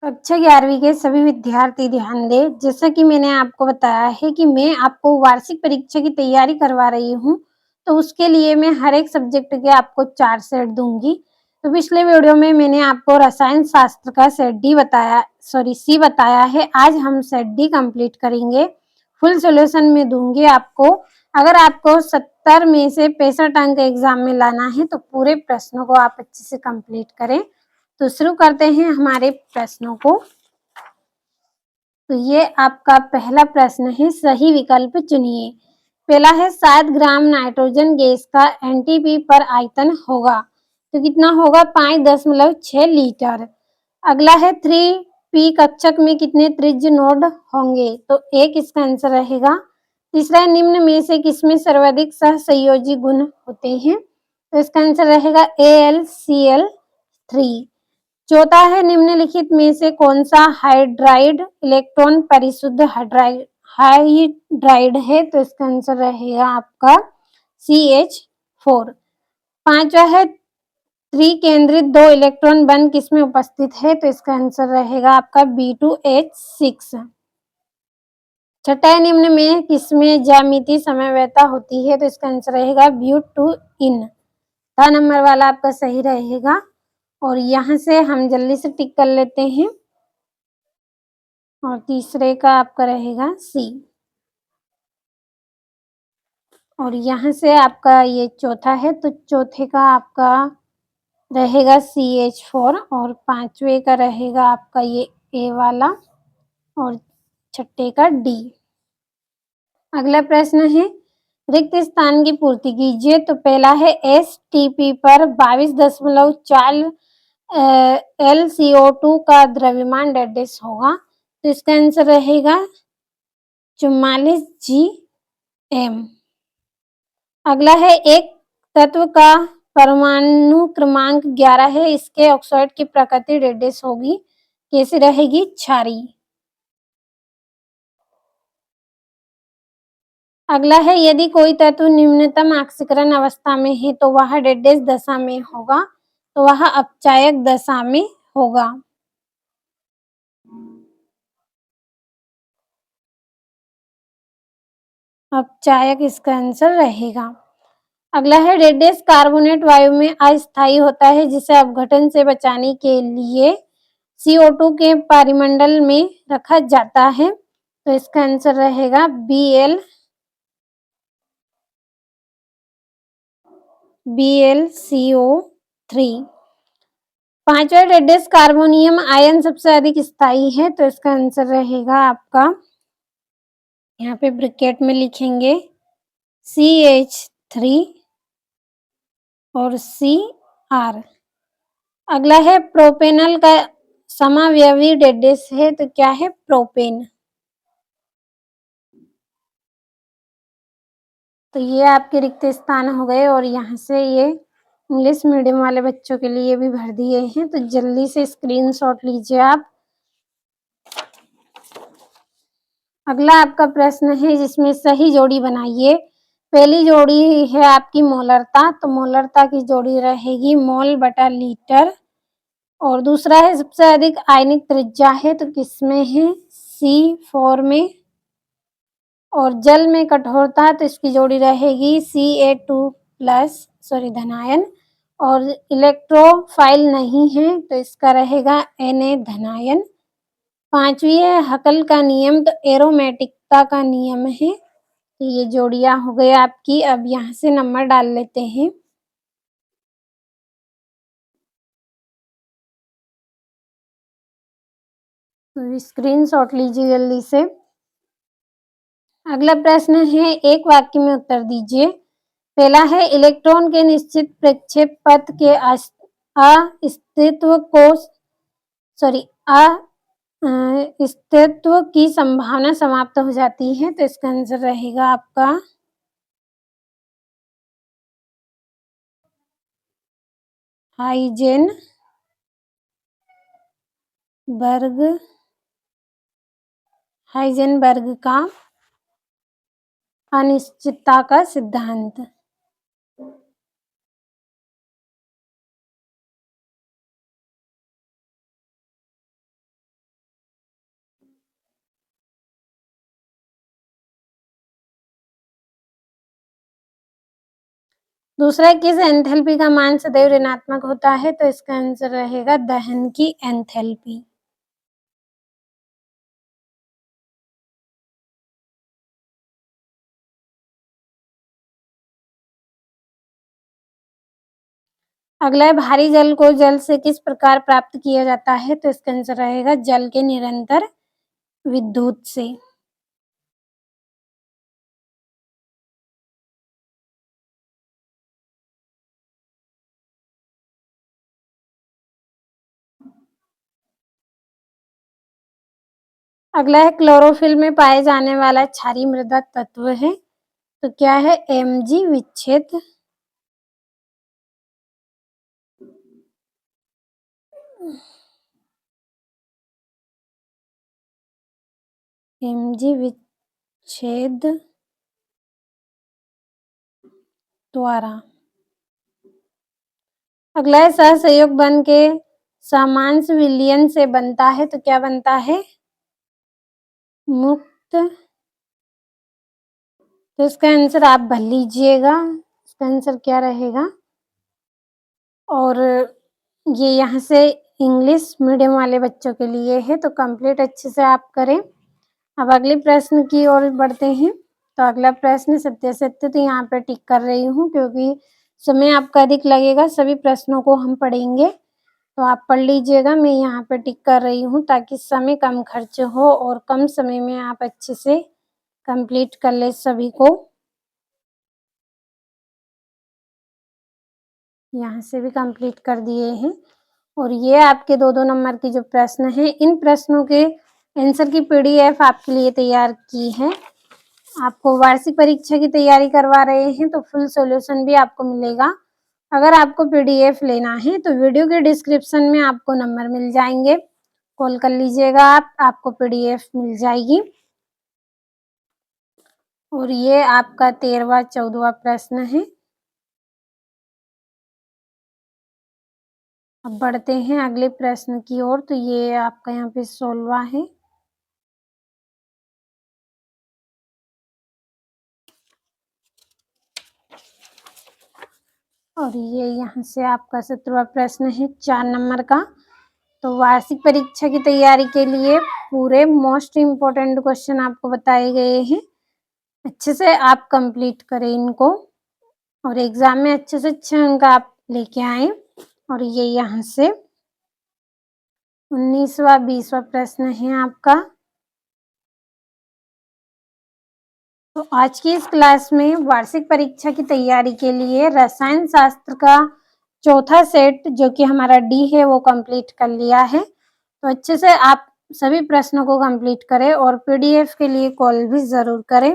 कक्षा 11वीं के सभी विद्यार्थी ध्यान दें। जैसा कि मैंने आपको बताया है कि मैं आपको वार्षिक परीक्षा की तैयारी करवा रही हूँ, तो उसके लिए मैं हर एक सब्जेक्ट के आपको 4 सेट दूँगी। तो पिछले वीडियो में मैंने आपको रसायन शास्त्र का सी बताया है। आज हम सेट डी कंप्लीट करेंगे। फुल सॉल्यूशन में दूँगी आपको। अगर आपको 70 में से 65 अंक एग्ज़ाम में लाना है, तो पूरे प्रश्नों को आप अच्छे से कंप्लीट करें। तो शुरू करते हैं हमारे प्रश्नों को। तो ये आपका पहला प्रश्न है, सही विकल्प चुनिए। पहला है 7 ग्राम नाइट्रोजन गैस का एनटीपी पर आयतन होगा, तो कितना होगा 5.6 लीटर। अगला है 3p कक्षक में कितने त्रिज्य नोड होंगे, तो एक इसका आंसर रहेगा। तीसरा है निम्न में से किसमें सर्वाधिक सहसंयोजी गुण होते हैं, तो इसका आंसर रहेगा AlCl3। चौथा है निम्नलिखित में से कौन सा हाइड्राइड इलेक्ट्रॉन परिशुद्ध हाइड्राइड है, तो इसका आंसर रहेगा आपका CH4। पांचवा है त्रिकेंद्रित 2 इलेक्ट्रॉन बंध किसमें उपस्थित है, तो इसका आंसर रहेगा आपका B2H6। छठा है निम्न में किसमें ज्यामितीय समव्ययता होती है, तो इसका आंसर रहेगा ब्यूटूइन। द नंबर वाला आपका सही रहेगा। और यहाँ से हम जल्दी से टिक कर लेते हैं। और तीसरे का आपका रहेगा सी। और यहाँ से आपका ये चौथा है, तो चौथे का आपका रहेगा CH4 और पांचवे का रहेगा आपका ये ए वाला और छठे का डी। अगला प्रश्न है रिक्त स्थान की पूर्ति कीजिए। तो पहला है STP पर 22.4 LCO2 का द्रव्यमान डेडेस होगा, तो इसका आंसर रहेगा 44 GM। अगला है एक तत्व का परमाणु क्रमांक 11 है, इसके ऑक्साइड की प्रकृति डेडेस होगी, कैसी रहेगी, क्षारीय। अगला है यदि कोई तत्व निम्नतम ऑक्सीकरण अवस्था में है, तो वह डेडेस दशा में होगा, तो वह अपचायक दशा में होगा। अपचायक इसका आंसर रहेगा। अगला है डेडेस कार्बोनेट वायु में अस्थायी होता है, जिसे अपघटन से बचाने के लिए CO2 के परिमंडल में रखा जाता है, तो इसका आंसर रहेगा BlCO3। पांचवा डेडेस कार्बोनियम आयन सबसे अधिक स्थायी है, तो इसका आंसर रहेगा आपका, यहाँ पे ब्रैकेट में लिखेंगे CH3 और Cr। अगला है प्रोपेनल का समावयवी डेडेस है, तो क्या है, प्रोपेन। तो ये आपके रिक्त स्थान हो गए और यहाँ से ये इंग्लिश मीडियम वाले बच्चों के लिए भी भर दिए हैं, तो जल्दी से स्क्रीनशॉट लीजिए आप। अगला आपका प्रश्न है जिसमें सही जोड़ी बनाइए। पहली जोड़ी है आपकी मोलरता, तो मोलरता की जोड़ी रहेगी मोल बटा लीटर। और दूसरा है सबसे अधिक आयनिक त्रिज्या है, तो किसमें है, C4 में। और जल में कठोरता, तो इसकी जोड़ी रहेगी Ca2+ धनायन। और इलेक्ट्रोफाइल नहीं है, तो इसका रहेगा Na धनायन। पांचवी है हकल का नियम, तो एरोमेटिकता का नियम है। तो ये जोड़ियां हो गई आपकी। अब यहाँ से नंबर डाल लेते हैं। तो स्क्रीनशॉट लीजिए जल्दी से। अगला प्रश्न है एक वाक्य में उत्तर दीजिए। पहला है इलेक्ट्रॉन के निश्चित प्रक्षेप पथ के अस्तित्व की संभावना समाप्त हो जाती है, तो इसका आंसर रहेगा आपका हाइजेनबर्ग का अनिश्चितता का सिद्धांत। दूसरा, किस एंथैल्पी का मान सदैव ऋणात्मक होता है? तो इसका आंसर रहेगा दहन की एंथैल्पी। अगला है, भारी जल को जल से किस प्रकार प्राप्त किया जाता है? तो इसका आंसर रहेगा जल के निरंतर विद्युत से। अगला है, क्लोरोफिल में पाए जाने वाला क्षारीय मृदा तत्व है, तो क्या है? Mg विच्छेद। Mg विच्छेद द्वारा। अगला है, सहसंयोग बन के समांश विलयन से बनता है, तो क्या बनता है? मुक्त। तो इसका आंसर आप भर लीजिएगा, इसका आंसर क्या रहेगा? और ये यहाँ से इंग्लिश मीडियम वाले बच्चों के लिए है, तो कंप्लीट अच्छे से आप करें। अब अगले प्रश्न की ओर बढ़ते हैं। तो अगला प्रश्न सत्य सत्य, तो यहाँ पे टिक कर रही हूँ क्योंकि समय आपका अधिक लगेगा, सभी प्रश्नों को हम पढ़ेंगे, तो आप पढ़ लीजिएगा। मैं यहाँ पे टिक कर रही हूँ ताकि समय कम खर्च हो और कम समय में आप अच्छे से कंप्लीट कर ले सभी को। यहाँ से भी कंप्लीट कर दिए हैं। और ये आपके 2-2 नंबर के जो प्रश्न हैं, इन प्रश्नों के आंसर की पीडीएफ आपके लिए तैयार की है। आपको वार्षिक परीक्षा की तैयारी करवा रहे हैं तो फुल सॉल्यूशन भी आपको मिलेगा। अगर आपको पीडीएफ लेना है तो वीडियो के डिस्क्रिप्शन में आपको नंबर मिल जाएंगे, कॉल कर लीजिएगा आप, आपको पीडीएफ मिल जाएगी। और ये आपका 13वां-14वां प्रश्न है। अब बढ़ते हैं अगले प्रश्न की ओर, तो ये आपका यहाँ पे 16वां है। और ये यहाँ से आपका 17वां प्रश्न है 4 नंबर का। तो वार्षिक परीक्षा की तैयारी के लिए पूरे मोस्ट इम्पोर्टेंट क्वेश्चन आपको बताए गए हैं, अच्छे से आप कंप्लीट करें इनको और एग्जाम में अच्छे से अच्छे अंक आप लेके आए। और ये यहाँ से 19वां-20वां प्रश्न है आपका। तो आज की इस क्लास में वार्षिक परीक्षा की तैयारी के लिए रसायन शास्त्र का चौथा सेट जो कि हमारा डी है वो कंप्लीट कर लिया है। तो अच्छे से आप सभी प्रश्नों को कंप्लीट करें और पीडीएफ के लिए कॉल भी जरूर करें।